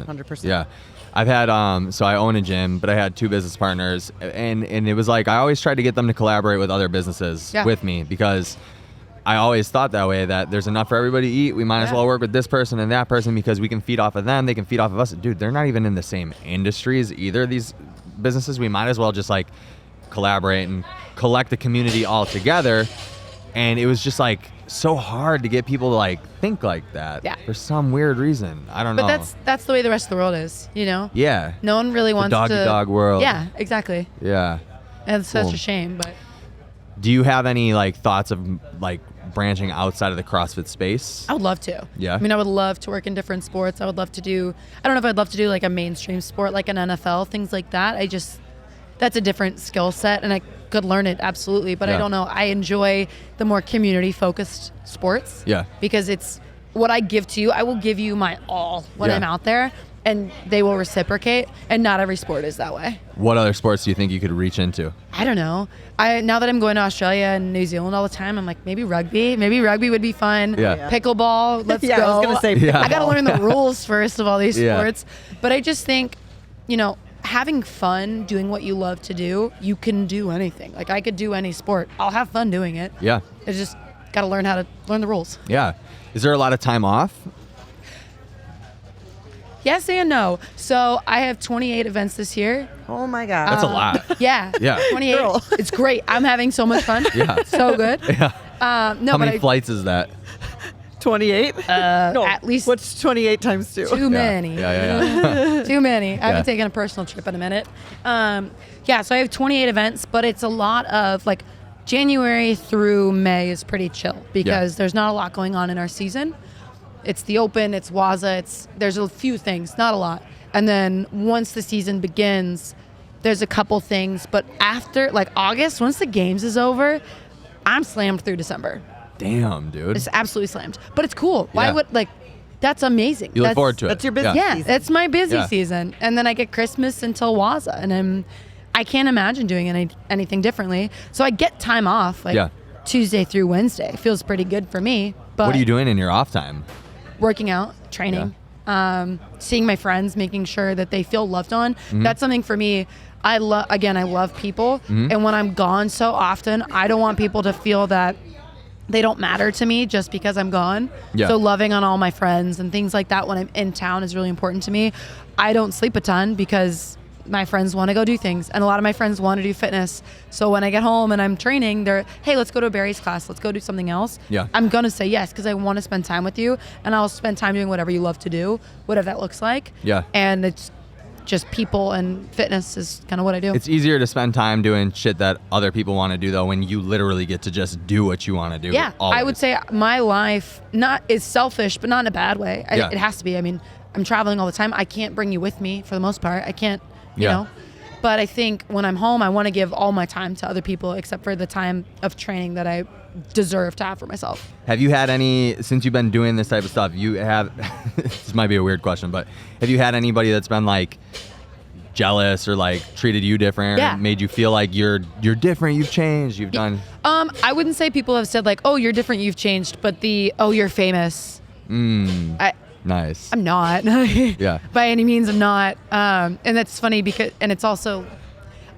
Speaker 1: 100%.
Speaker 3: Yeah. I've had, so I own a gym, but I had 2 business partners, and it was like, I always tried to get them to collaborate with other businesses with me, because I always thought that way, that there's enough for everybody to eat. We might as well work with this person and that person, because we can feed off of them. They can feed off of us. Dude, they're not even in the same industries either, these businesses. We might as well just like collaborate and collect the community all together. And it was just like so hard to get people to like think like that for some weird reason. I don't know.
Speaker 2: But that's the way the rest of the world is, you know?
Speaker 3: Yeah.
Speaker 2: No one really wants
Speaker 3: the dog world.
Speaker 2: Yeah, exactly.
Speaker 3: Yeah.
Speaker 2: And it's such a shame, but.
Speaker 3: Do you have any like thoughts of like branching outside of the CrossFit space?
Speaker 2: I would love to.
Speaker 3: Yeah.
Speaker 2: I mean, I would love to work in different sports. I would love to do, I don't know if I'd love to do like a mainstream sport, like an NFL, things like that. That's a different skill set, and I could learn it absolutely, but I don't know. I enjoy the more community focused sports.
Speaker 3: Yeah.
Speaker 2: Because it's what I give to you. I will give you my all when I'm out there, and they will reciprocate, and not every sport is that way.
Speaker 3: What other sports do you think you could reach into?
Speaker 2: I don't know. Now that I'm going to Australia and New Zealand all the time, I'm like, maybe rugby. Maybe rugby would be fun.
Speaker 3: Yeah.
Speaker 2: Pickleball. Let's go.
Speaker 1: I was going to say pickleball.
Speaker 2: I got to learn the rules first of all these sports. But I just think, having fun doing what you love to do, you can do anything. Like, I could do any sport. I'll have fun doing it.
Speaker 3: Yeah.
Speaker 2: It's just got to learn how to learn the rules.
Speaker 3: Yeah. Is there a lot of time off?
Speaker 2: Yes and no. So I have 28 events this year.
Speaker 1: Oh my God.
Speaker 3: That's a lot.
Speaker 2: Yeah.
Speaker 3: Yeah.
Speaker 2: 28.
Speaker 1: Girl.
Speaker 2: It's great. I'm having so much fun.
Speaker 3: Yeah.
Speaker 2: So good.
Speaker 3: Yeah.
Speaker 2: No,
Speaker 3: How
Speaker 2: but
Speaker 3: many flights is that?
Speaker 1: 28?
Speaker 2: No, at least
Speaker 1: What's 28 times 2?
Speaker 2: too many.
Speaker 3: Yeah.
Speaker 2: Too many. I haven't taken a personal trip in a minute. So I have 28 events, but it's a lot of like January through May is pretty chill because there's not a lot going on in our season. It's the Open, it's Waza, there's a few things, not a lot. And then once the season begins, there's a couple things. But after, like August, once the games is over, I'm slammed through December.
Speaker 3: Damn, dude.
Speaker 2: It's absolutely slammed. But it's cool. Why would, that's amazing.
Speaker 3: You look forward to it.
Speaker 1: That's your busy
Speaker 2: Yeah,
Speaker 1: season.
Speaker 2: it's my busy season. And then I get Christmas until Waza. And I can't imagine doing anything differently. So I get time off, Tuesday through Wednesday. It feels pretty good for me. But
Speaker 3: What are you doing in your off time?
Speaker 2: Working out, training, seeing my friends, making sure that they feel loved on. That's something for me. I love people. And when I'm gone so often, I don't want people to feel that they don't matter to me just because I'm gone.
Speaker 3: Yeah.
Speaker 2: So loving on all my friends and things like that when I'm in town is really important to me. I don't sleep a ton because my friends want to go do things, and a lot of my friends want to do fitness. So when I get home and I'm training, they're, hey, let's go to Barry's class, let's go do something else.
Speaker 3: Yeah.
Speaker 2: I'm gonna say yes because I want to spend time with you, and I'll spend time doing whatever you love to do, whatever that looks like.
Speaker 3: Yeah.
Speaker 2: And it's just people, and fitness is kind of what I do.
Speaker 3: It's easier to spend time doing shit that other people want to do, though, when you literally get to just do what you want to do.
Speaker 2: Yeah,
Speaker 3: always.
Speaker 2: I would say my life is selfish, but not in a bad way. It has to be. I mean, I'm traveling all the time. I can't bring you with me for the most part. I can't, you know. But I think when I'm home, I want to give all my time to other people, except for the time of training that I deserve to have for myself.
Speaker 3: Have you had any, since you've been doing this type of stuff, this might be a weird question, but have you had anybody that's been like jealous or like treated you different, or made you feel like you're different, you've changed, you've done?
Speaker 2: I wouldn't say people have said like, oh, you're different, you've changed, but you're famous.
Speaker 3: Nice.
Speaker 2: I'm not.
Speaker 3: Yeah.
Speaker 2: By any means, I'm not. And that's funny because, and it's also,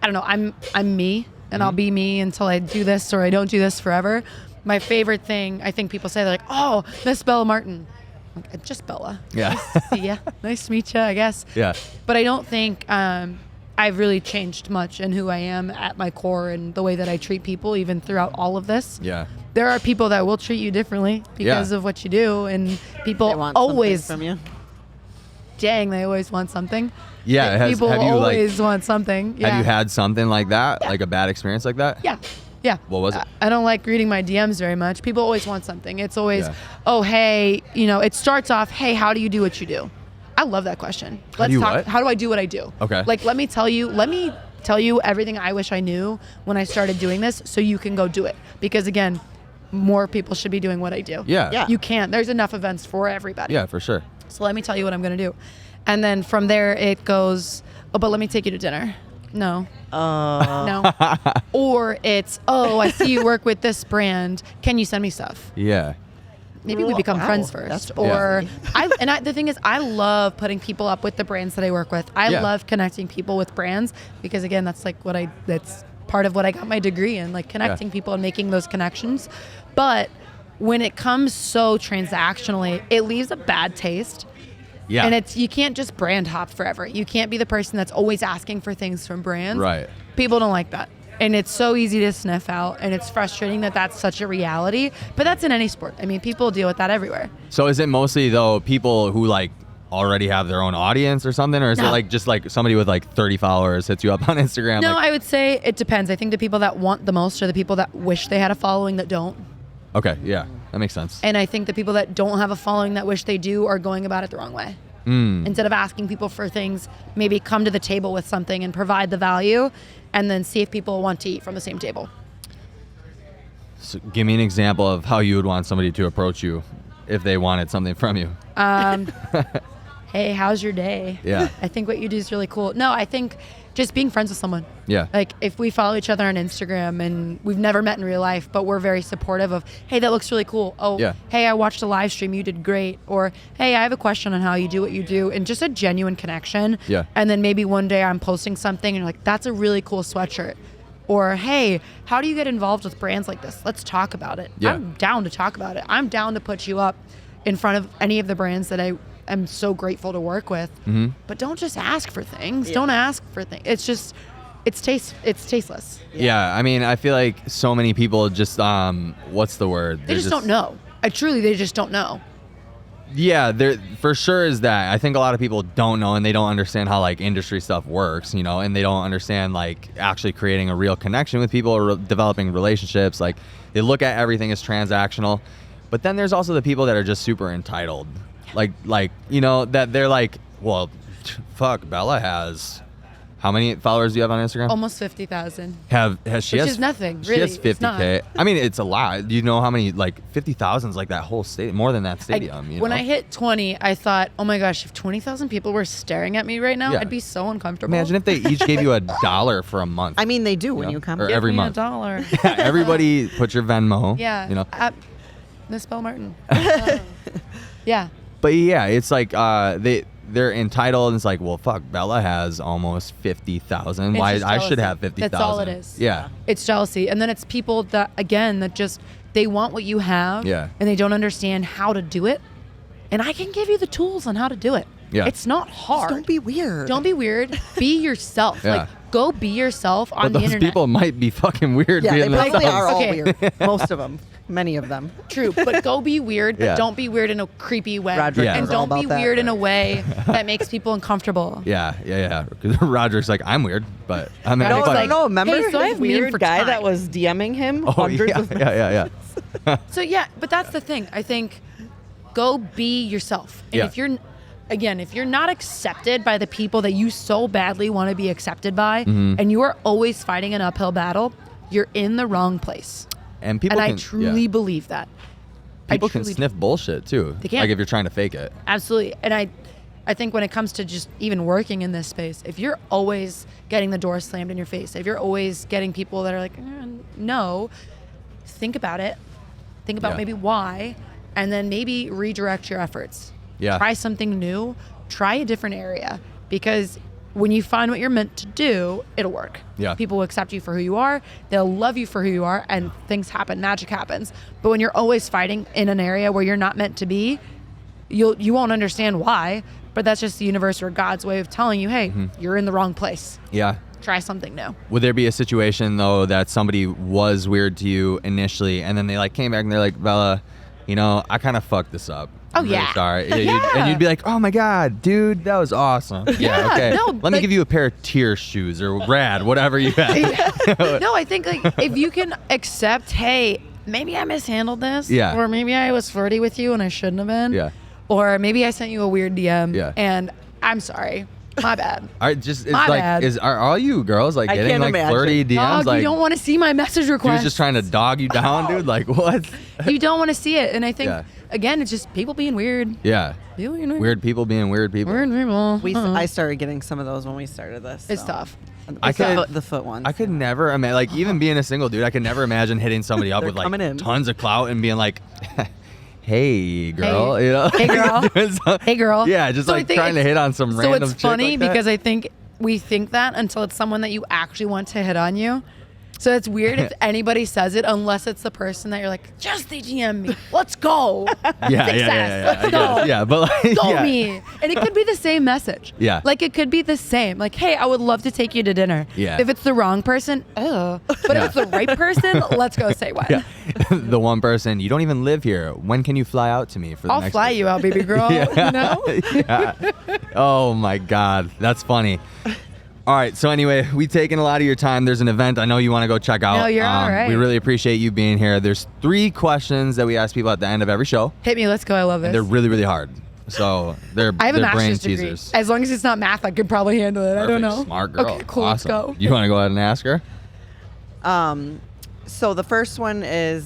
Speaker 2: I don't know, I'm me, and I'll be me until I do this or I don't do this forever. My favorite thing, I think people say, they're like, oh, Miss Bella Martin. I'm like, just Bella.
Speaker 3: Yeah.
Speaker 2: Nice to see ya. Nice to meet you, I guess.
Speaker 3: Yeah.
Speaker 2: But I don't think I've really changed much in who I am at my core and the way that I treat people, even throughout all of this.
Speaker 3: Yeah.
Speaker 2: There are people that will treat you differently because of what you do, and people
Speaker 1: They want
Speaker 2: always
Speaker 1: something from you.
Speaker 2: Dang, they always want something.
Speaker 3: Yeah.
Speaker 2: People
Speaker 3: have you
Speaker 2: always want something. Yeah.
Speaker 3: Have you had something like that, like a bad experience like that?
Speaker 2: Yeah. Yeah.
Speaker 3: What was it?
Speaker 2: I don't like reading my DMs very much. People always want something. It's always, oh, hey, it starts off, hey, how do you do what you do? I love that question. Let's talk.
Speaker 3: What?
Speaker 2: How do I do what I do?
Speaker 3: Okay.
Speaker 2: Like, let me tell you everything I wish I knew when I started doing this, so you can go do it. Because again, more people should be doing what I do.
Speaker 3: Yeah.
Speaker 2: You can't. There's enough events for everybody.
Speaker 3: Yeah, for sure.
Speaker 2: So let me tell you what I'm going to do. And then from there it goes, oh, but let me take you to dinner. No.
Speaker 1: Uh,
Speaker 2: No. Or it's, oh, I see you work with this brand. Can you send me stuff?
Speaker 3: Yeah.
Speaker 2: Maybe we become
Speaker 1: Wow,
Speaker 2: friends
Speaker 1: that's
Speaker 2: first.
Speaker 1: fancy.
Speaker 2: Or the thing is, I love putting people up with the brands that I work with. I
Speaker 3: Yeah.
Speaker 2: love connecting people with brands because, again, that's like that's part of what I got my degree in, like connecting people and making those connections. But when it comes so transactionally, it leaves a bad taste.
Speaker 3: Yeah.
Speaker 2: And you can't just brand hop forever. You can't be the person that's always asking for things from brands.
Speaker 3: Right.
Speaker 2: People don't like that. And it's so easy to sniff out, and it's frustrating that that's such a reality. But that's in any sport. I mean, people deal with that everywhere.
Speaker 3: So is it mostly though people who like already have their own audience or something, or is it
Speaker 2: No.
Speaker 3: like just like somebody with like 30 followers hits you up on Instagram?
Speaker 2: No,
Speaker 3: like,
Speaker 2: I would say it depends. I think the people that want the most are the people that wish they had a following that don't.
Speaker 3: okay, yeah, that makes sense.
Speaker 2: And I think the people that don't have a following that wish they do are going about it the wrong way. Instead of asking people for things, maybe come to the table with something and provide the value, and then see if people want to eat from the same table.
Speaker 3: So give me an example of how you would want somebody to approach you if they wanted something from you.
Speaker 2: Hey, how's your day?
Speaker 3: Yeah.
Speaker 2: I think what you do is really cool. No, I think just being friends with someone.
Speaker 3: Yeah.
Speaker 2: Like if we follow each other on Instagram and we've never met in real life, but we're very supportive of, hey, that looks really cool. Oh,
Speaker 3: Yeah.
Speaker 2: hey, I watched a live stream. You did great. Or, hey, I have a question on how you do what you do. And just a genuine connection.
Speaker 3: Yeah.
Speaker 2: And then maybe one day I'm posting something and you're like, that's a really cool sweatshirt. Or, hey, how do you get involved with brands like this? Let's talk about it.
Speaker 3: Yeah.
Speaker 2: I'm down to talk about it. I'm down to put you up in front of any of the brands that I am so grateful to work with.
Speaker 3: Mm-hmm.
Speaker 2: But don't just ask for things. Don't ask for things. It's just, it's tasteless.
Speaker 3: Yeah, I mean, I feel like so many people just what's the word?
Speaker 2: They just don't know. They just don't know.
Speaker 3: Yeah, there for sure is that. I think a lot of people don't know, and they don't understand how like industry stuff works, you know, and they don't understand like actually creating a real connection with people or developing relationships. Like they look at everything as transactional, but then there's also the people that are just super entitled, like you know, that they're like, well, fuck, Bella has. How many followers do you have on Instagram?
Speaker 2: Almost 50,000.
Speaker 3: Has she
Speaker 2: Which
Speaker 3: has
Speaker 2: is nothing,
Speaker 3: She
Speaker 2: really.
Speaker 3: has 50K. I mean, it's a lot. Do you know how many, like 50,000 is like that whole stadium, more than that stadium. You
Speaker 2: When
Speaker 3: know?
Speaker 2: I hit 20, I thought, oh my gosh, if 20,000 people were staring at me right now,
Speaker 3: Yeah.
Speaker 2: I'd be so uncomfortable.
Speaker 3: Imagine if they each gave you $1 for a month.
Speaker 1: I mean, they do when
Speaker 3: know?
Speaker 1: you come.
Speaker 3: Or
Speaker 2: Give
Speaker 3: every
Speaker 2: me
Speaker 3: month.
Speaker 2: $1.
Speaker 3: Yeah, everybody put your Venmo.
Speaker 2: Yeah.
Speaker 3: You know.
Speaker 2: Miss Bell Martin. Yeah.
Speaker 3: But yeah, it's like they're entitled. And it's like, well, fuck, Bella has almost 50,000.
Speaker 2: It's
Speaker 3: Why
Speaker 2: just
Speaker 3: I should
Speaker 2: jealousy.
Speaker 3: have 50,000.
Speaker 2: That's all it is.
Speaker 3: Yeah.
Speaker 2: It's jealousy. And then it's people that, again, that just, they want what you have.
Speaker 3: Yeah.
Speaker 2: And they don't understand how to do it. And I can give you the tools on how to do it.
Speaker 3: Yeah.
Speaker 2: It's not hard.
Speaker 1: Don't be weird.
Speaker 2: Don't be weird. Be yourself.
Speaker 3: Yeah.
Speaker 2: Like, go be yourself on
Speaker 3: But
Speaker 2: the
Speaker 3: those
Speaker 2: internet.
Speaker 3: people might be fucking weird.
Speaker 1: Yeah, they
Speaker 3: being
Speaker 1: probably
Speaker 3: themselves.
Speaker 1: are all
Speaker 2: Okay.
Speaker 1: weird. Most of them. Many of them.
Speaker 2: True, but go be weird, but
Speaker 3: Yeah.
Speaker 2: don't be weird in a creepy way.
Speaker 1: Roderick
Speaker 3: Yeah.
Speaker 2: And
Speaker 1: is all
Speaker 2: don't be
Speaker 1: about that.
Speaker 2: weird in a way that makes people uncomfortable.
Speaker 3: Yeah. Because Roger's like, I'm weird, but I'm
Speaker 2: No,
Speaker 3: having
Speaker 2: it's
Speaker 3: fun.
Speaker 2: like,
Speaker 1: No, remember
Speaker 2: hey, so I
Speaker 1: his
Speaker 2: have mean
Speaker 1: weird
Speaker 2: for
Speaker 1: guy
Speaker 2: time.
Speaker 1: that was DMing him
Speaker 3: Oh,
Speaker 1: hundreds
Speaker 3: yeah,
Speaker 1: of
Speaker 3: yeah.
Speaker 2: So yeah, but that's the thing. I think go be yourself. And
Speaker 3: Yeah.
Speaker 2: if you're not accepted by the people that you so badly want to be accepted by,
Speaker 3: Mm-hmm.
Speaker 2: and you are always fighting an uphill battle, you're in the wrong place.
Speaker 3: And people
Speaker 2: And
Speaker 3: can,
Speaker 2: I truly
Speaker 3: yeah.
Speaker 2: believe that.
Speaker 3: People can
Speaker 2: truly
Speaker 3: sniff bullshit too.
Speaker 2: They can.
Speaker 3: Like if you're trying to fake it.
Speaker 2: Absolutely. And I think when it comes to just even working in this space, if you're always getting the door slammed in your face, if you're always getting people that are like, no, think about it. Think about
Speaker 3: Yeah.
Speaker 2: maybe why, and then maybe redirect your efforts.
Speaker 3: Yeah.
Speaker 2: Try something new. Try a different area, because when you find what you're meant to do, it'll work.
Speaker 3: Yeah.
Speaker 2: People will accept you for who you are. They'll love you for who you are, and things happen. Magic happens. But when you're always fighting in an area where you're not meant to be, you won't understand why. But that's just the universe or God's way of telling you, hey, you're in the wrong place.
Speaker 3: Yeah.
Speaker 2: Try something new.
Speaker 3: Would there be a situation though that somebody was weird to you initially, and then they like came back and they're like, Bella, you know, I kind of fucked this up.
Speaker 2: Oh,
Speaker 3: I'm really
Speaker 2: yeah.
Speaker 3: sorry.
Speaker 2: Yeah.
Speaker 3: And you'd be like, oh my God, dude, that was awesome.
Speaker 2: Yeah,
Speaker 3: Okay.
Speaker 2: no,
Speaker 3: Let me
Speaker 2: like-
Speaker 3: give you a pair of tear shoes or rad, whatever you have.
Speaker 2: No, I think like if you can accept, hey, maybe I mishandled this.
Speaker 3: Yeah.
Speaker 2: Or maybe I was flirty with you and I shouldn't have been.
Speaker 3: Yeah.
Speaker 2: Or maybe I sent you a weird DM.
Speaker 3: Yeah.
Speaker 2: And I'm sorry. My bad.
Speaker 3: All right, just it's
Speaker 2: My
Speaker 3: like,
Speaker 2: bad.
Speaker 3: are all you girls like
Speaker 1: I
Speaker 3: getting
Speaker 1: can't
Speaker 3: like
Speaker 1: imagine.
Speaker 3: flirty DMs?
Speaker 2: Dog,
Speaker 3: like
Speaker 2: you don't want to see my message
Speaker 3: dude's
Speaker 2: request.
Speaker 3: just trying to dog you down, dude. Like what?
Speaker 2: You don't want to see it. And I think,
Speaker 3: Yeah.
Speaker 2: again, it's just people being weird.
Speaker 3: Yeah.
Speaker 2: People being weird.
Speaker 3: Weird people being weird people.
Speaker 2: Weird people.
Speaker 1: I started getting some of those when we started this.
Speaker 2: It's
Speaker 1: so.
Speaker 2: tough.
Speaker 1: The foot ones.
Speaker 3: I could never imagine, like, even being a single dude, I could never imagine hitting somebody up
Speaker 1: They're
Speaker 3: with like
Speaker 1: coming in.
Speaker 3: tons of clout and being like, "Hey, girl,"
Speaker 2: Hey.
Speaker 3: you know?
Speaker 2: Hey, girl. Hey, girl.
Speaker 3: Yeah, just
Speaker 2: So I
Speaker 3: like
Speaker 2: think
Speaker 3: trying to hit on some
Speaker 2: So
Speaker 3: random
Speaker 2: it's
Speaker 3: chick
Speaker 2: funny
Speaker 3: like that.
Speaker 2: because I think we think that until it's someone that you actually want to hit on you. So it's weird if anybody says it unless it's the person that you're like, just DM me. Let's go.
Speaker 3: yeah,
Speaker 2: Success.
Speaker 3: I
Speaker 2: Let's
Speaker 3: guess.
Speaker 2: go.
Speaker 3: Yeah, but like,
Speaker 2: Go
Speaker 3: yeah.
Speaker 2: me. And it could be the same message.
Speaker 3: Yeah.
Speaker 2: Like it could be the same. Like, hey, I would love to take you to dinner.
Speaker 3: Yeah.
Speaker 2: If it's the wrong person, But
Speaker 3: Yeah.
Speaker 2: if it's the right person, let's go say when.
Speaker 3: Yeah. The one person, you don't even live here. When can you fly out to me for the
Speaker 2: I'll
Speaker 3: next
Speaker 2: fly
Speaker 3: week?
Speaker 2: you out, baby girl.
Speaker 3: Yeah.
Speaker 2: You know?
Speaker 3: Yeah. Oh my God, that's funny. All right, so anyway, we taken a lot of your time. There's an event I know you want to go check out.
Speaker 2: No, you're all right.
Speaker 3: We really appreciate you being here. There's 3 questions that we ask people at the end of every show,
Speaker 2: Hit me. Let's go. I love this.
Speaker 3: and they're really, really hard. So they're
Speaker 2: I have a
Speaker 3: brain
Speaker 2: master's degree.
Speaker 3: teasers.
Speaker 2: As long as it's not math, I could probably handle it. I don't
Speaker 3: Perfect.
Speaker 2: know.
Speaker 3: Smart girl.
Speaker 2: Okay, cool.
Speaker 3: Awesome.
Speaker 2: Let's go.
Speaker 3: You want to go ahead and ask her?
Speaker 1: So the first one is,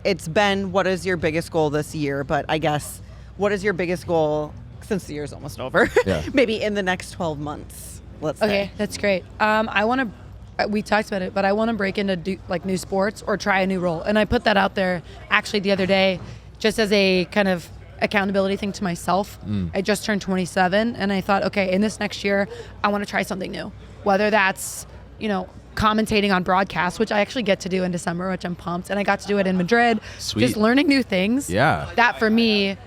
Speaker 1: it's been, what is your biggest goal this year? But I guess, what is your biggest goal since the year's almost over?
Speaker 3: Yeah.
Speaker 1: Maybe in the next 12 months, let's say.
Speaker 2: Okay, that's great. I want to. We talked about it, but I want to break into like new sports or try a new role. And I put that out there actually the other day, just as a kind of accountability thing to myself. I just turned 27, and I thought, okay, in this next year, I want to try something new. Whether that's, commentating on broadcasts, which I actually get to do in December, which I'm pumped, and I got to do it in Madrid.
Speaker 3: Sweet.
Speaker 2: Just learning new things.
Speaker 3: Yeah.
Speaker 2: That for me,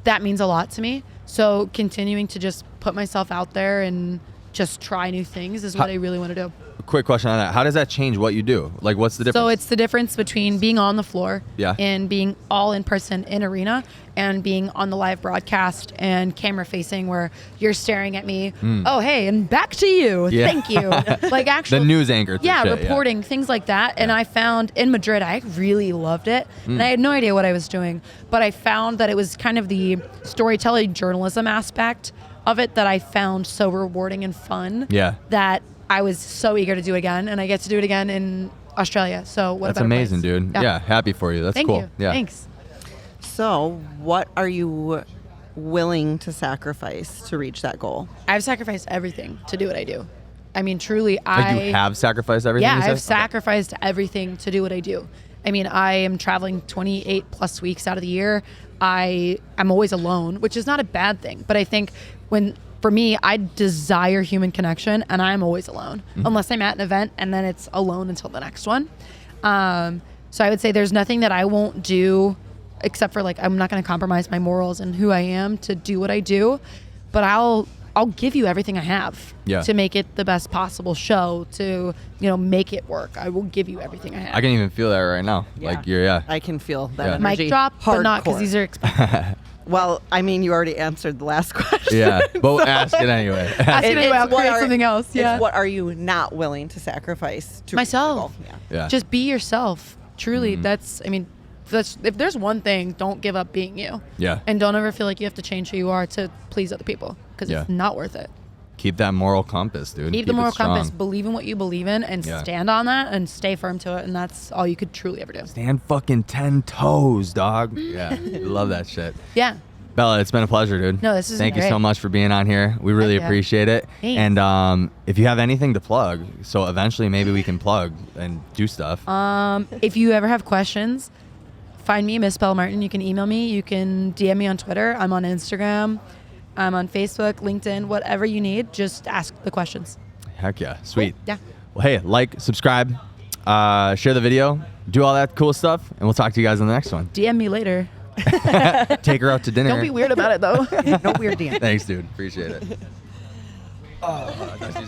Speaker 2: that means a lot to me. So continuing to just put myself out there and just try new things is what I really want to do.
Speaker 3: Quick question on that. How does that change what you do? Like, what's the difference?
Speaker 2: So it's the difference between being on the floor
Speaker 3: Yeah.
Speaker 2: and being all in person in arena and being on the live broadcast and camera facing where you're staring at me. Oh, hey, and back to you.
Speaker 3: Yeah.
Speaker 2: Thank you. Like actually
Speaker 3: the news anchor.
Speaker 2: yeah,
Speaker 3: shit,
Speaker 2: reporting, things like that. And I found in Madrid, I really loved it. And I had no idea what I was doing. But I found that it was kind of the storytelling journalism aspect of it that I found so rewarding and fun.
Speaker 3: Yeah.
Speaker 2: That I was so eager to do it again. And I get to do it again in Australia. So what a
Speaker 3: That's
Speaker 2: better
Speaker 3: amazing,
Speaker 2: place.
Speaker 3: dude. Yeah, happy for you. That's
Speaker 2: Thank
Speaker 3: cool.
Speaker 2: you.
Speaker 3: Yeah.
Speaker 2: Thanks.
Speaker 1: So what are you willing to sacrifice to reach that goal?
Speaker 2: I've sacrificed everything to do what I do. I mean, truly,
Speaker 3: Like you have sacrificed everything?
Speaker 2: Yeah,
Speaker 3: you said?
Speaker 2: I've sacrificed everything to do what I do. I mean, I am traveling 28 plus weeks out of the year. I'm always alone, which is not a bad thing. But I think for me, I desire human connection, and I'm always alone unless I'm at an event, and then it's alone until the next one. So I would say there's nothing that I won't do except for, like, I'm not going to compromise my morals and who I am to do what I do, but I'll give you everything I have to make it the best possible show, to, make it work. I will give you everything I have.
Speaker 3: I can even feel that right now. Like you're,
Speaker 1: I can feel that
Speaker 3: Yeah.
Speaker 1: energy.
Speaker 2: Mic drop, but not because
Speaker 1: Hardcore.
Speaker 2: these are expensive.
Speaker 1: Well, I mean, you already answered the last question.
Speaker 3: Yeah, but ask it anyway.
Speaker 2: Ask it anyway, I'll
Speaker 1: what
Speaker 2: create something else. Yeah.
Speaker 1: It's what are you not willing to sacrifice to reach the
Speaker 2: Myself.
Speaker 1: goal? Yeah.
Speaker 3: Yeah.
Speaker 2: Just be yourself. Truly, if there's one thing, don't give up being you.
Speaker 3: Yeah.
Speaker 2: And don't ever feel like you have to change who you are to please other people, because
Speaker 3: Yeah.
Speaker 2: it's not worth it.
Speaker 3: Keep that moral compass, dude.
Speaker 2: Keep the
Speaker 3: it
Speaker 2: moral
Speaker 3: strong.
Speaker 2: compass. Believe in what you believe in and stand on that and stay firm to it. And that's all you could truly ever do.
Speaker 3: Stand fucking 10 toes, dog. Yeah, love that shit.
Speaker 2: Yeah.
Speaker 3: Bella, it's been a pleasure, dude.
Speaker 2: No, this has
Speaker 3: Thank
Speaker 2: been
Speaker 3: you so
Speaker 2: great.
Speaker 3: much for being on here. We really
Speaker 2: Heck yeah.
Speaker 3: appreciate it.
Speaker 2: Thanks.
Speaker 3: And if you have anything to plug, so eventually maybe we can plug and do stuff.
Speaker 2: If you ever have questions, find me, Miss Bella Martin. You can email me. You can DM me on Twitter. I'm on Instagram. I'm on Facebook, LinkedIn, whatever you need. Just ask the questions.
Speaker 3: Heck yeah. Sweet.
Speaker 2: Yeah.
Speaker 3: Well, hey, like, subscribe, share the video, do all that cool stuff, and we'll talk to you guys on the next one.
Speaker 2: DM me later.
Speaker 3: Take her out to dinner.
Speaker 2: Don't be weird about it, though.
Speaker 1: No weird dance.
Speaker 3: Thanks, dude. Appreciate it. Oh, that's easy.